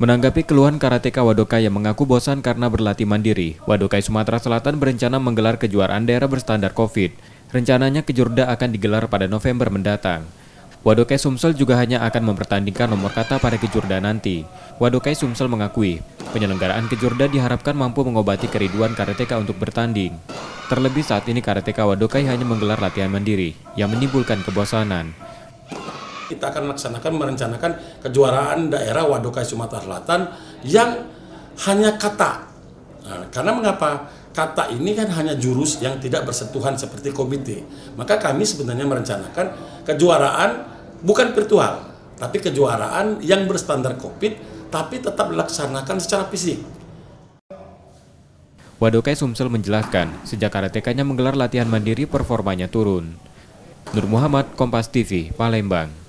Menanggapi keluhan karateka Wadokai yang mengaku bosan karena berlatih mandiri, Wadokai Sumatera Selatan berencana menggelar kejuaraan daerah berstandar COVID. Rencananya Kejurda akan digelar pada November mendatang. Wadokai Sumsel juga hanya akan mempertandingkan nomor kata pada Kejurda nanti. Wadokai Sumsel mengakui, penyelenggaraan Kejurda diharapkan mampu mengobati kerinduan karateka untuk bertanding. Terlebih saat ini karateka Wadokai hanya menggelar latihan mandiri, yang menimbulkan kebosanan. Kita akan merencanakan kejuaraan daerah Wadokai Sumatera Selatan yang hanya kata. Nah, karena mengapa? Kata ini kan hanya jurus yang tidak bersentuhan seperti komite. Maka kami sebenarnya merencanakan kejuaraan bukan virtual, tapi kejuaraan yang berstandar COVID, tapi tetap dilaksanakan secara fisik. Wadokai Sumsel menjelaskan, sejak karatekanya menggelar latihan mandiri performanya turun. Nur Muhammad, Kompas TV, Palembang.